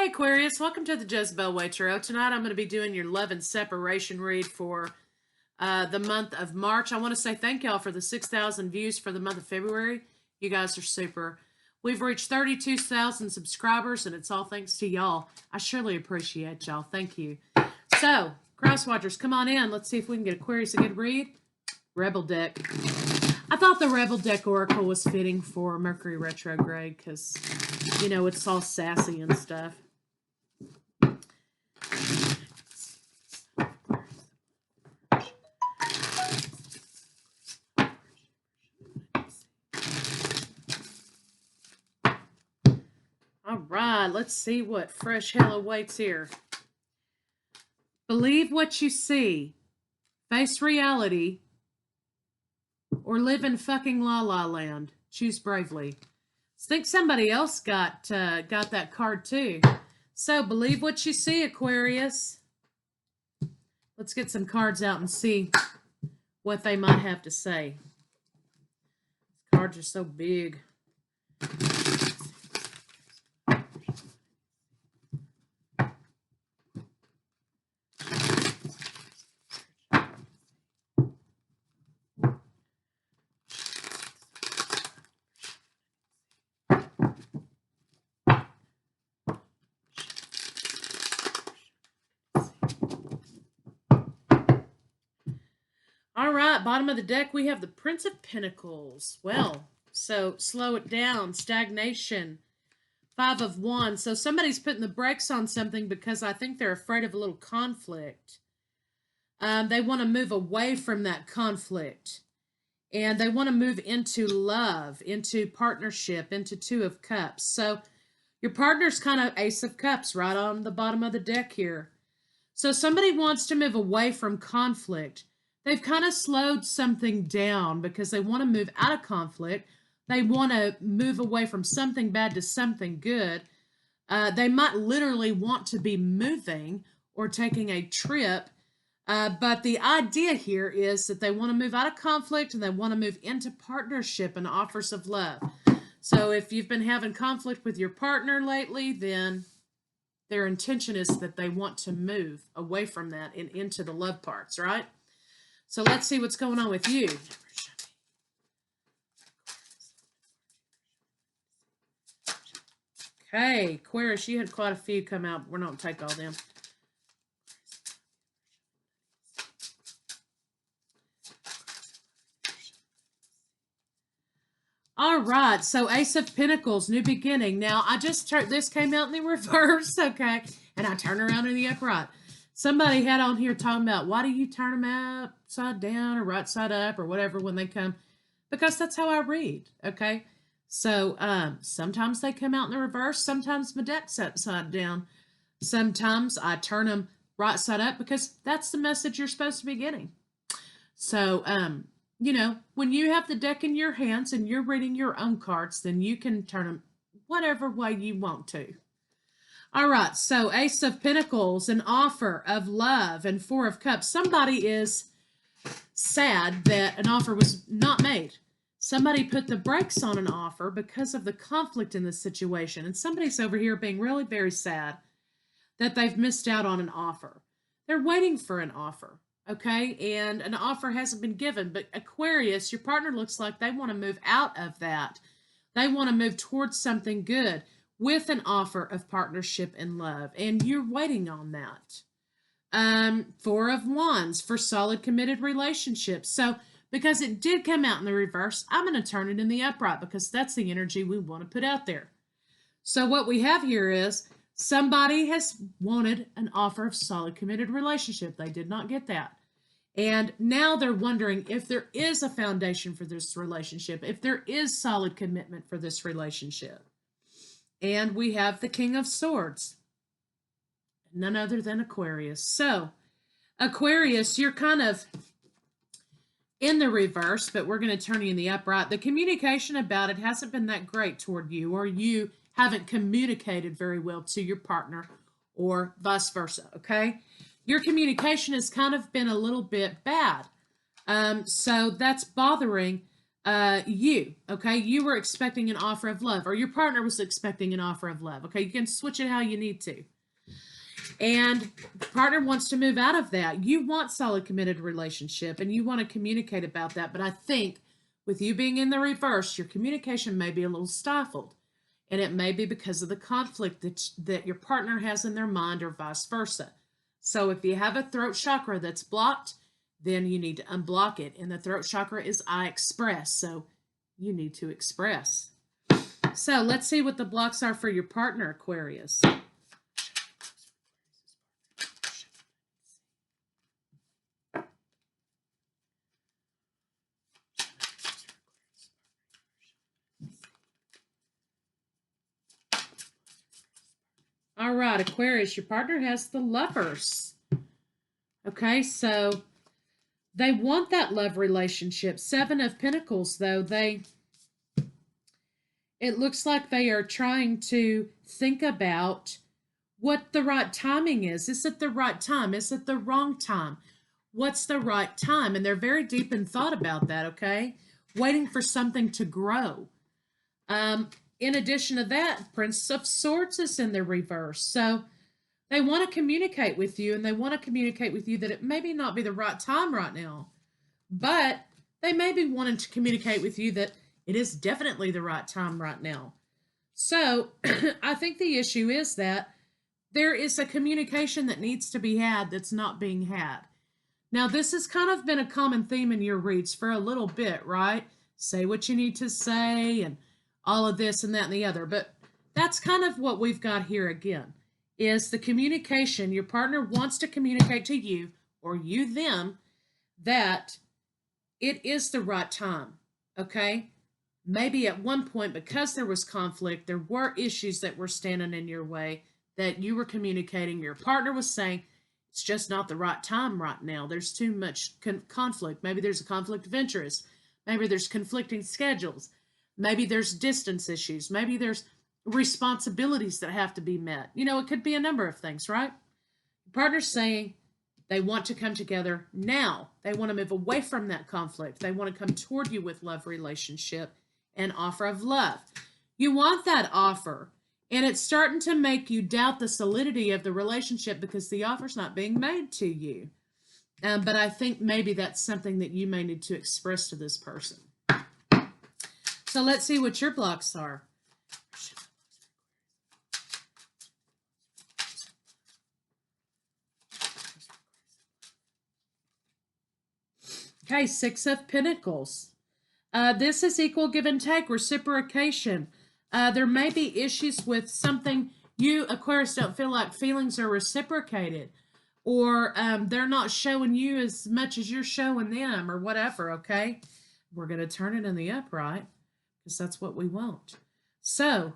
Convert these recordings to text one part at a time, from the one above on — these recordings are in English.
Hey Aquarius, welcome to the Jezebel Way Tarot. Tonight I'm going to be doing your love and separation read for the month of March. I want to say thank y'all for the 6,000 views for the month of February. You guys are super. We've reached 32,000 subscribers, and it's all thanks to y'all. I surely appreciate y'all. Thank you. So, Cross Watchers, come on in. Let's see if we can get Aquarius a good read. Rebel deck. I thought the Rebel deck Oracle was fitting for Mercury retrograde because, you know, it's all sassy and stuff. All right, let's see what fresh hell awaits here. Believe what you see, face reality, or live in fucking la la land. Choose bravely. I think somebody else got that card too. So believe what you see, Aquarius. Let's get some cards out and see what they might have to say. These cards are so big. All right, bottom of the deck, we have the Prince of Pentacles. Well, so slow it down, stagnation, Five of Wands. So somebody's putting the brakes on something because I think they're afraid of a little conflict. They want to move away from that conflict. And they want to move into love, into partnership, into Two of Cups. So your partner's kind of Ace of Cups right on the bottom of the deck here. So somebody wants to move away from conflict. They've kind of slowed something down because they want to move out of conflict. They want to move away from something bad to something good. They might literally want to be moving or taking a trip. But the idea here is that they want to move out of conflict and they want to move into partnership and offers of love. So if you've been having conflict with your partner lately, then their intention is that they want to move away from that and into the love parts, right? So let's see what's going on with you. Okay, Aquarius, you had quite a few come out. We're not going to take all them. All right, so Ace of Pentacles, new beginning. Now, I just turned, this came out in the reverse, okay, and I turn around in the upright. Somebody had on here talking about, why do you turn them upside down or right side up or whatever when they come? Because that's how I read, okay? So sometimes they come out in the reverse. Sometimes my deck's upside down. Sometimes I turn them right side up because that's the message you're supposed to be getting. So, you know, when you have the deck in your hands and you're reading your own cards, then you can turn them whatever way you want to. All right, so Ace of Pentacles, an offer of love, and Four of Cups. Somebody is sad that an offer was not made. Somebody put the brakes on an offer because of the conflict in this situation. And somebody's over here being really very sad that they've missed out on an offer. They're waiting for an offer, okay? And an offer hasn't been given. But Aquarius, your partner looks like they want to move out of that. They want to move towards something good with an offer of partnership and love, and you're waiting on that. Four of Wands for solid committed relationships. So because it did come out in the reverse, I'm going to turn it in the upright because that's the energy we want to put out there. So what we have here is somebody has wanted an offer of solid committed relationship. They did not get that. And now they're wondering if there is a foundation for this relationship, if there is solid commitment for this relationship. And we have the King of Swords, none other than Aquarius. So, Aquarius, you're kind of in the reverse, but we're going to turn you in the upright. The communication about it hasn't been that great toward you, or you haven't communicated very well to your partner, or vice versa, okay? Your communication has kind of been a little bit bad. So that's bothering Okay, you were expecting an offer of love, or your partner was expecting an offer of love. Okay, you can switch it how you need to. And the partner wants to move out of that. You want solid committed relationship and you want to communicate about that. But I think with you being in the reverse, your communication may be a little stifled. And it may be because of the conflict that your partner has in their mind or vice versa. So if you have a throat chakra that's blocked, then you need to unblock it. And the throat chakra is I express. So you need to express. So let's see what the blocks are for your partner, Aquarius. All right, Aquarius, your partner has the Lovers. Okay, so they want that love relationship. Seven of Pentacles, though, it looks like they are trying to think about what the right timing is. Is it the right time? Is it the wrong time? What's the right time? And they're very deep in thought about that, okay? Waiting for something to grow. In addition to that, Prince of Swords is in the reverse. So they want to communicate with you, and they want to communicate with you that it maybe not be the right time right now, but they may be wanting to communicate with you that it is definitely the right time right now. So I think the issue is that there is a communication that needs to be had that's not being had. Now, this has kind of been a common theme in your reads for a little bit, right? Say what you need to say and all of this and that and the other. But that's kind of what we've got here again, is the communication. Your partner wants to communicate to you, or you them, that it is the right time, okay? Maybe at one point, because there was conflict, there were issues that were standing in your way that you were communicating. Your partner was saying, it's just not the right time right now. There's too much conflict. Maybe there's a conflict of interest. Maybe there's conflicting schedules. Maybe there's distance issues. Maybe there's responsibilities that have to be met. You know, it could be a number of things, right? Your partner's saying they want to come together now. They want to move away from that conflict. They want to come toward you with love relationship and offer of love. You want that offer, and it's starting to make you doubt the solidity of the relationship because the offer's not being made to you. But I think maybe that's something that you may need to express to this person. So let's see what your blocks are. Okay, Six of Pentacles. This is equal give and take, reciprocation. There may be issues with something you, Aquarius, don't feel like feelings are reciprocated, or they're not showing you as much as you're showing them, or whatever, okay? We're going to turn it in the upright because that's what we want. So,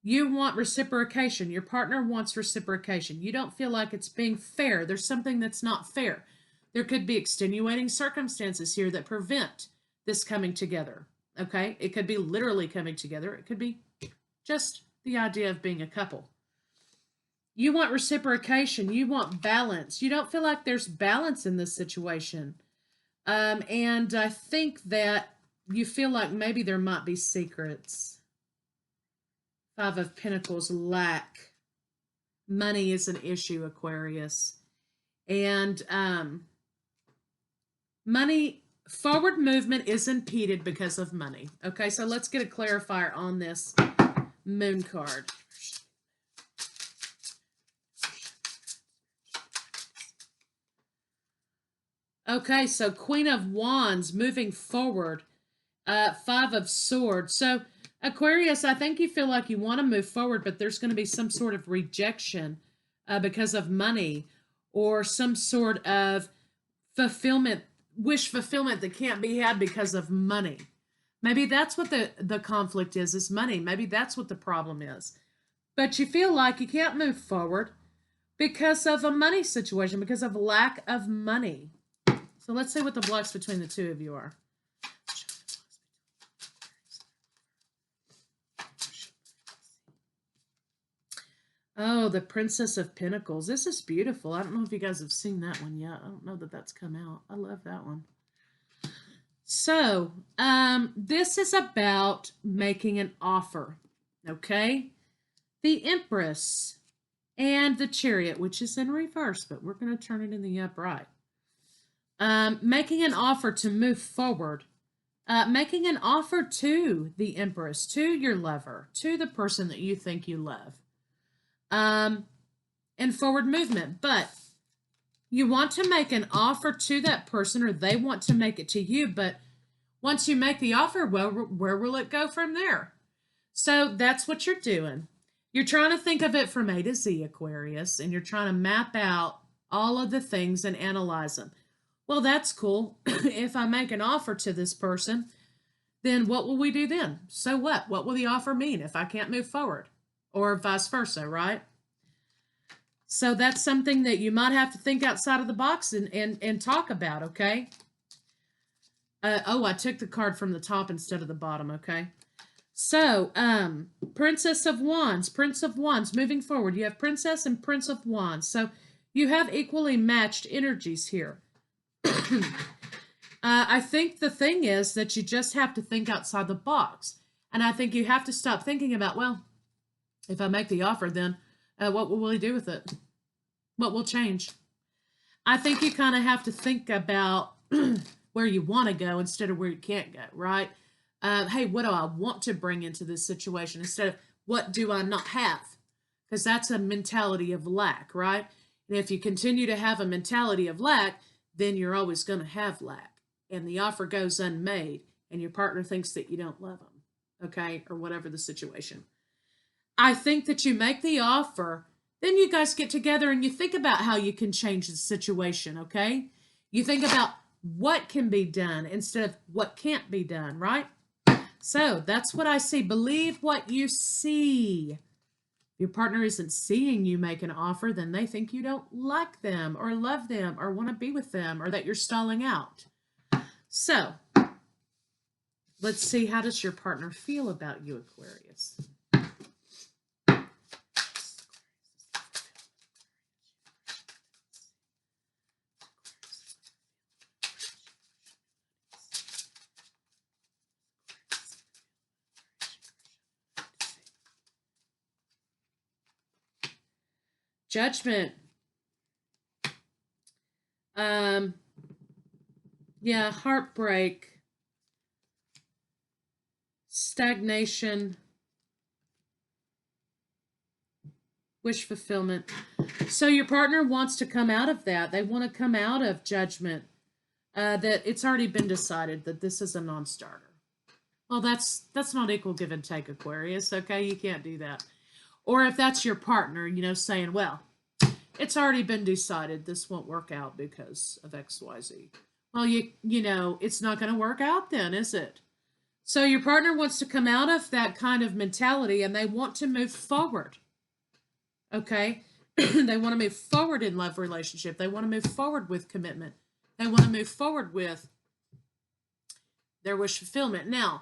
you want reciprocation. Your partner wants reciprocation. You don't feel like it's being fair. There's something that's not fair. There could be extenuating circumstances here that prevent this coming together, okay? It could be literally coming together. It could be just the idea of being a couple. You want reciprocation. You want balance. You don't feel like there's balance in this situation. And I think that you feel like maybe there might be secrets. Five of Pentacles, lack. Money is an issue, Aquarius. And money, forward movement is impeded because of money. Okay, so let's get a clarifier on this moon card. Okay, so Queen of Wands moving forward. Five of Swords. So Aquarius, I think you feel like you want to move forward, but there's going to be some sort of rejection because of money, or some sort of fulfillment, wish fulfillment that can't be had because of money. Maybe that's what the conflict is money. Maybe that's what the problem is. But you feel like you can't move forward because of a money situation, because of lack of money. So let's see what the blocks between the two of you are. Oh, the Princess of Pentacles. This is beautiful. I don't know if you guys have seen that one yet. I don't know that that's come out. I love that one. So, this is about making an offer, okay? The Empress and the Chariot, which is in reverse, but we're going to turn it in the upright. Making an offer to move forward. Making an offer to the Empress, to your lover, to the person that you think you love. And forward movement. But you want to make an offer to that person, or they want to make it to you, but once you make the offer, well, where will it go from there? So that's what you're doing. You're trying to think of it from A to Z, Aquarius, and you're trying to map out all of the things and analyze them. Well, that's cool. If I make an offer to this person, then what will we do then? So what? What will the offer mean if I can't move forward? Or vice versa, right? So that's something that you might have to think outside of the box and talk about, okay? I took the card from the top instead of the bottom, okay? So, Princess of Wands, Prince of Wands, moving forward. You have Princess and Prince of Wands. So you have equally matched energies here. I think the thing is that you just have to think outside the box. And I think you have to stop thinking about, well, if I make the offer, then what will we do with it? What will change? I think you kind of have to think about where you want to go instead of where you can't go, right? Hey, what do I want to bring into this situation instead of what do I not have? Because that's a mentality of lack, right? And if you continue to have a mentality of lack, then you're always going to have lack. And the offer goes unmade, and your partner thinks that you don't love them, okay? Or whatever the situation. I think that you make the offer, then you guys get together and you think about how you can change the situation, okay? You think about what can be done instead of what can't be done, right? So that's what I see. Believe what you see. If your partner isn't seeing you make an offer, then they think you don't like them or love them or want to be with them or that you're stalling out. So let's see, how does your partner feel about you, Aquarius? Judgment. Yeah, heartbreak, stagnation, wish fulfillment. So your partner wants to come out of that. They want to come out of judgment, that it's already been decided that this is a non-starter. Well, that's not equal give and take, Aquarius, okay? You can't do that. Or if that's your partner, saying, well, it's already been decided this won't work out because of XYZ. Well, you know, it's not going to work out then, is it? So your partner wants to come out of that kind of mentality and they want to move forward. Okay? They want to move forward in love relationship. They want to move forward with commitment. They want to move forward with their wish fulfillment. Now,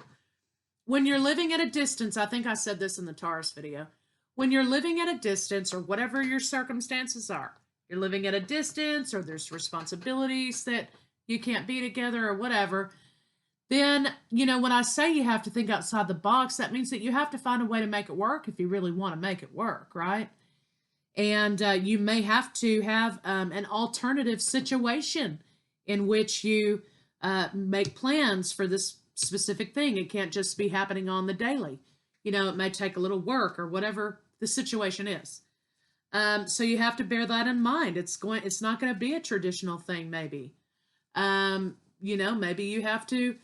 when you're living at a distance, I think I said this in the Taurus video. When you're living at a distance, or whatever your circumstances are, you're living at a distance, or there's responsibilities that you can't be together, or whatever, then, when I say you have to think outside the box, that means that you have to find a way to make it work if you really want to make it work, right? And you may have to have an alternative situation in which you make plans for this specific thing. It can't just be happening on the daily. It may take a little work or whatever the situation is. So you have to bear that in mind. It's not going to be a traditional thing, maybe. Maybe you have to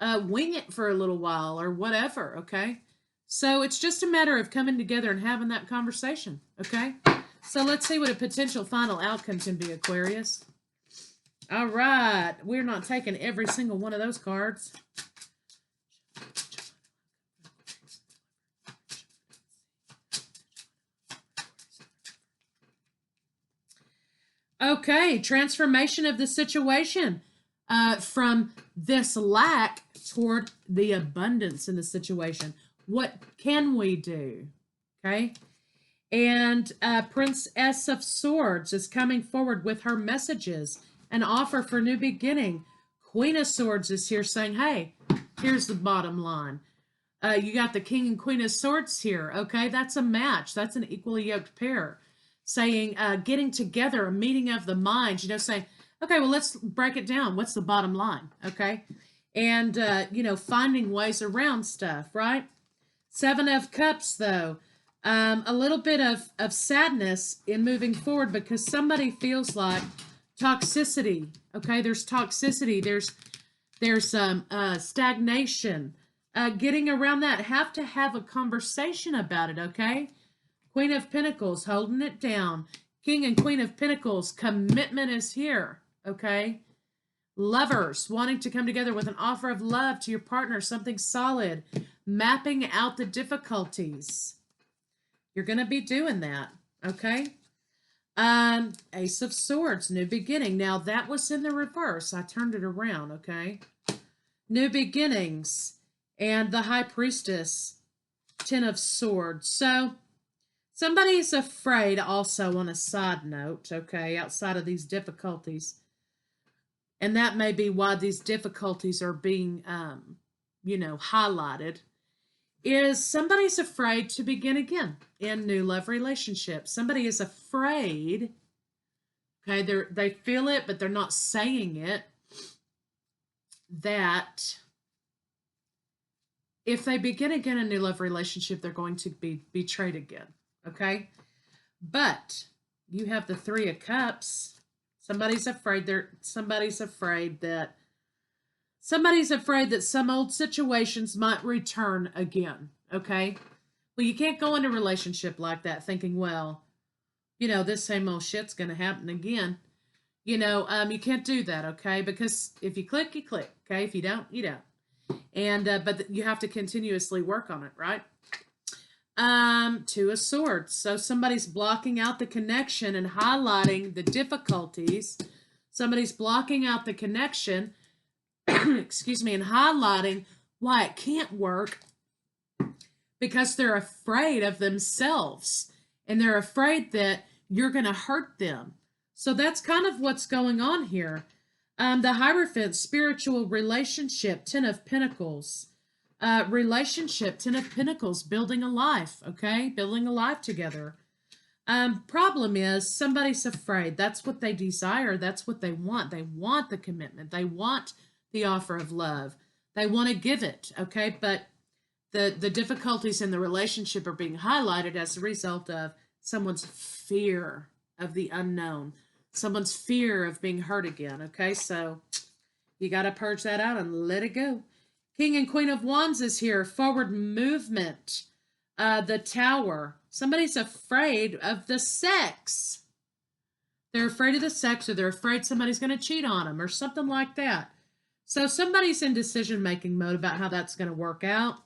wing it for a little while or whatever, okay? So it's just a matter of coming together and having that conversation, okay? So let's see what a potential final outcome can be, Aquarius. All right. We're not taking every single one of those cards. Okay, transformation of the situation from this lack toward the abundance in the situation. What can we do? Okay. And Princess of Swords is coming forward with her messages, an offer for new beginning. Queen of Swords is here saying, hey, here's the bottom line. You got the King and Queen of Swords here, okay? That's a match. That's an equally yoked pair. Saying, getting together, a meeting of the minds, saying, okay, well, let's break it down. What's the bottom line, okay? And, finding ways around stuff, right? Seven of Cups, though. A little bit of sadness in moving forward because somebody feels like toxicity, okay? There's toxicity. There's stagnation. Getting around that, have to have a conversation about it, okay? Queen of Pentacles, holding it down. King and Queen of Pentacles, commitment is here, okay? Lovers, wanting to come together with an offer of love to your partner, something solid. Mapping out the difficulties. You're going to be doing that, okay? Ace of Swords, new beginning. Now, that was in the reverse. I turned it around, okay? New beginnings. And the High Priestess, Ten of Swords. So, somebody's afraid also on a side note, okay, outside of these difficulties. And that may be why these difficulties are being, highlighted. Is somebody's afraid to begin again in new love relationships. Somebody is afraid, okay, they feel it, but they're not saying it, that if they begin again a new love relationship, they're going to be betrayed again, okay? But you have the Three of Cups. Somebody's afraid that some old situations might return again, okay? Well, you can't go into a relationship like that thinking, well, this same old shit's going to happen again. You can't do that, okay? Because if you click, you click, okay? If you don't, you don't. And, but you have to continuously work on it, right? Two of Swords. So somebody's blocking out the connection and highlighting the difficulties. Somebody's blocking out the connection, excuse me, and highlighting why it can't work because they're afraid of themselves and they're afraid that you're going to hurt them. So that's kind of what's going on here. The Hierophant, spiritual relationship, Ten of Pentacles. Relationship, Ten of Pentacles, building a life, okay? Building a life together. Problem is, somebody's afraid. That's what they desire. That's what they want. They want the commitment. They want the offer of love. They want to give it, okay? But the difficulties in the relationship are being highlighted as a result of someone's fear of the unknown. Someone's fear of being hurt again, okay? So you got to purge that out and let it go. King and Queen of Wands is here. Forward movement. The Tower. Somebody's afraid of the sex. They're afraid of the sex, or they're afraid somebody's going to cheat on them or something like that. So somebody's in decision-making mode about how that's going to work out.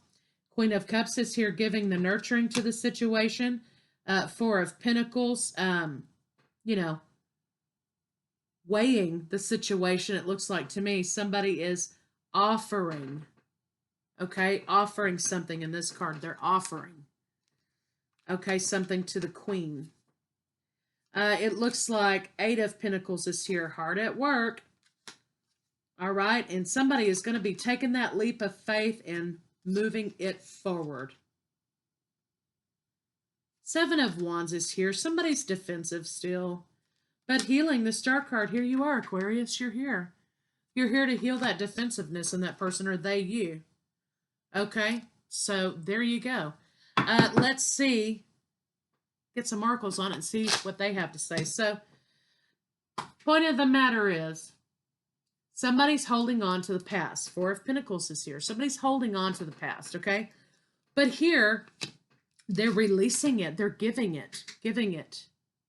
Queen of Cups is here giving the nurturing to the situation. Four of Pentacles, weighing the situation, it looks like to me. Somebody is offering, okay, offering something in this card. They're offering, okay, something to the Queen. It looks like Eight of Pentacles is here, hard at work. All right, and somebody is going to be taking that leap of faith and moving it forward. Seven of Wands is here. Somebody's defensive still. But healing, the Star card, here you are, Aquarius, you're here. You're here to heal that defensiveness in that person, or they you. Okay, so there you go. Let's see. Get some oracles on it and see what they have to say. So, point of the matter is, somebody's holding on to the past. Four of Pentacles is here. Somebody's holding on to the past, okay? But here, they're releasing it. They're giving it.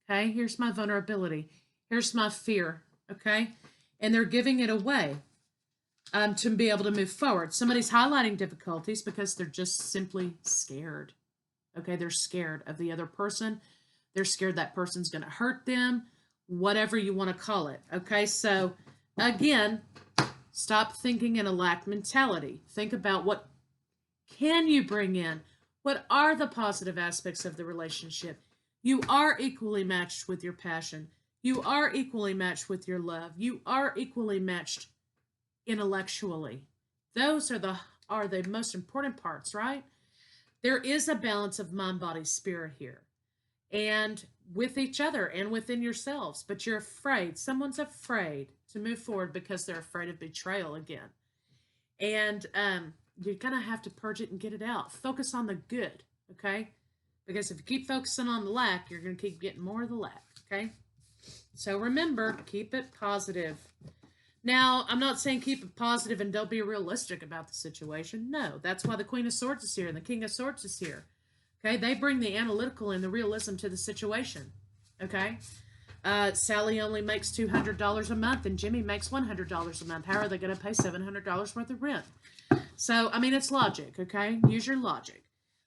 Okay, here's my vulnerability. Here's my fear, okay? And they're giving it away to be able to move forward. Somebody's highlighting difficulties because they're just simply scared, okay? They're scared of the other person. They're scared that person's going to hurt them, whatever you want to call it, okay? So, again, stop thinking in a lack mentality. Think about what can you bring in? What are the positive aspects of the relationship? You are equally matched with your passion. You are equally matched with your love. You are equally matched intellectually. Those are the most important parts, right? There is a balance of mind, body, spirit here. And with each other and within yourselves, but you're afraid. Someone's afraid to move forward because they're afraid of betrayal again. And you're going to have to purge it and get it out. Focus on the good, okay? Because if you keep focusing on the lack, you're going to keep getting more of the lack, okay? So remember, keep it positive. Now, I'm not saying keep it positive and don't be realistic about the situation. No, that's why the Queen of Swords is here and the King of Swords is here. Okay, they bring the analytical and the realism to the situation. Okay, Sally only makes $200 a month and Jimmy makes $100 a month. How are they going to pay $700 worth of rent? So, I mean, it's logic, okay? Use your logic.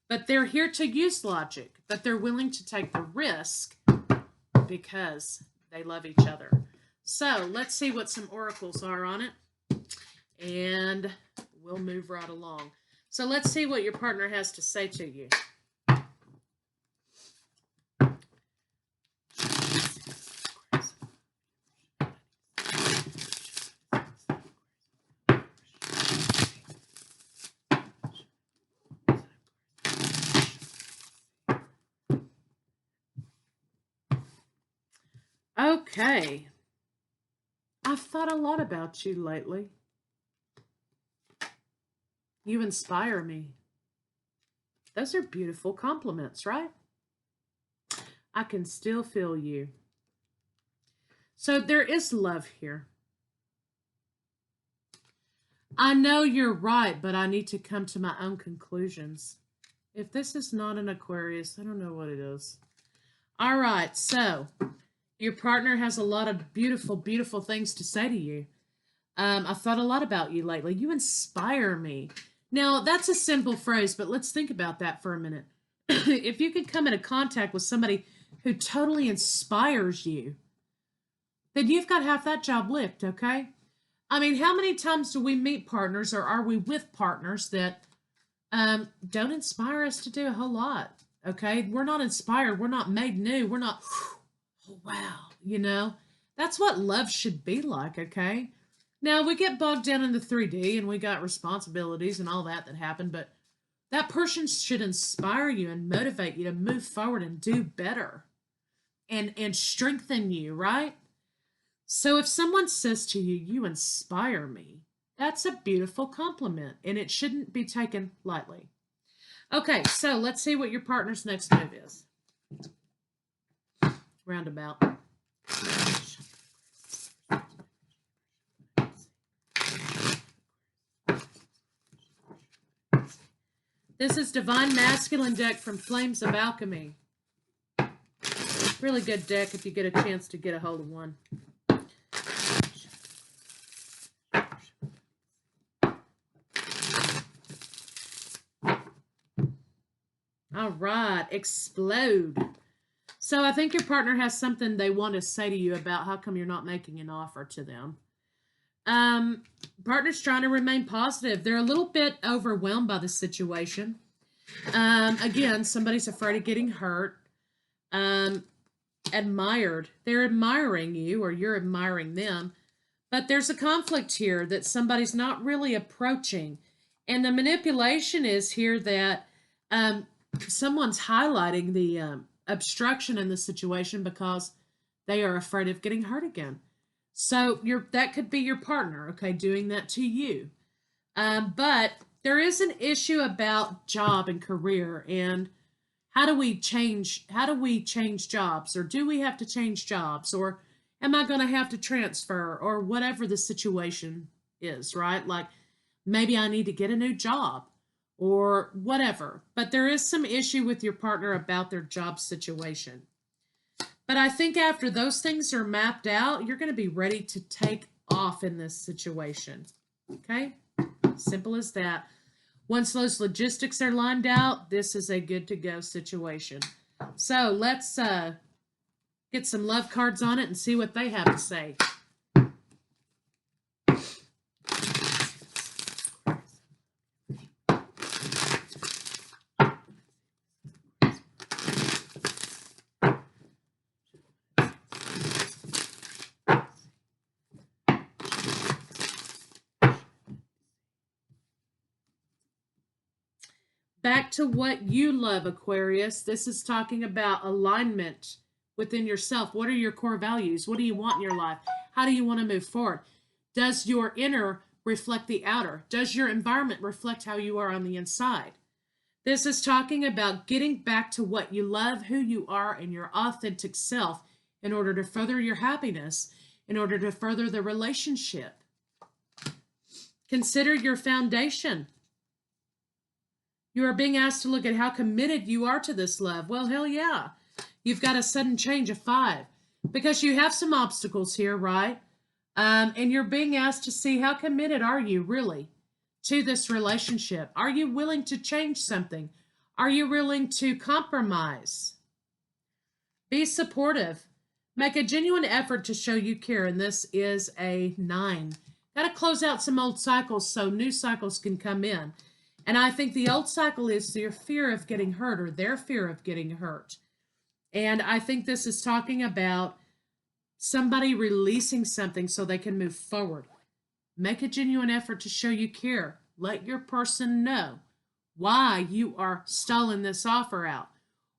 But they're here to use logic, but they're willing to take the risk because they love each other. So, let's see what some oracles are on it. And we'll move right along. So, let's see what your partner has to say to you. Okay. I've thought a lot about you lately. You inspire me. Those are beautiful compliments, right? I can still feel you. So there is love here. I know you're right, but I need to come to my own conclusions. If this is not an Aquarius, I don't know what it is. All right, so your partner has a lot of beautiful, beautiful things to say to you. I've thought a lot about you lately. You inspire me. Now, that's a simple phrase, but let's think about that for a minute. If you could come into contact with somebody who totally inspires you, then you've got half that job licked, okay? I mean, how many times do we meet partners or are we with partners that don't inspire us to do a whole lot, okay? We're not inspired. We're not made new. We're not, oh, wow, you know? That's what love should be like, okay? Now, we get bogged down in the 3D and we got responsibilities and all that happen, but that person should inspire you and motivate you to move forward and do better and strengthen you, right? So if someone says to you, you inspire me, that's a beautiful compliment and it shouldn't be taken lightly. Okay, so let's see what your partner's next move is. Roundabout. This is Divine Masculine deck from Flames of Alchemy. Really good deck if you get a chance to get a hold of one. All right, explode. So I think your partner has something they want to say to you about how come you're not making an offer to them. Partner's trying to remain positive. They're a little bit overwhelmed by the situation. Again, somebody's afraid of getting hurt. Admired. They're admiring you or you're admiring them. But there's a conflict here that somebody's not really approaching. And the manipulation is here that someone's highlighting the obstruction in the situation because they are afraid of getting hurt again. So that could be your partner, okay, doing that to you. But there is an issue about job and career and how do we change jobs, or do we have to change jobs, or am I going to have to transfer, or whatever the situation is, right? Like maybe I need to get a new job or whatever. But there is some issue with your partner about their job situation. But I think after those things are mapped out, you're going to be ready to take off in this situation. Okay? Simple as that. Once those logistics are lined out, this is a good to go situation. So let's get some love cards on it and see what they have to say. back to what you love, Aquarius. This is talking about alignment within yourself. What are your core values? What do you want in your life? How do you want to move forward? Does your inner reflect the outer? Does your environment reflect how you are on the inside? This is talking about getting back to what you love, who you are, and your authentic self in order to further your happiness, in order to further the relationship. Consider your foundation. You are being asked to look at how committed you are to this love. Well, hell yeah. You've got a sudden change of 5 because you have some obstacles here, right? And you're being asked to see how committed are you really to this relationship. Are you willing to change something? Are you willing to compromise? Be supportive. Make a genuine effort to show you care, and this is a 9. Got to close out some old cycles so new cycles can come in. And I think the old cycle is your fear of getting hurt or their fear of getting hurt. And I think this is talking about somebody releasing something so they can move forward. Make a genuine effort to show you care. Let your person know why you are stalling this offer out.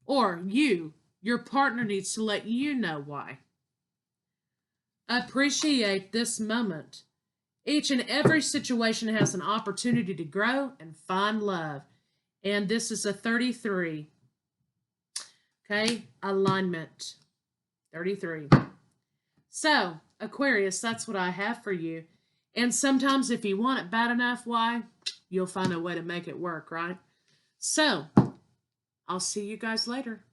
Or your partner needs to let you know why. Appreciate this moment. Each and every situation has an opportunity to grow and find love. And this is a 33. Okay, alignment. 33. So, Aquarius, that's what I have for you. And sometimes if you want it bad enough, why? You'll find a way to make it work, right? So, I'll see you guys later.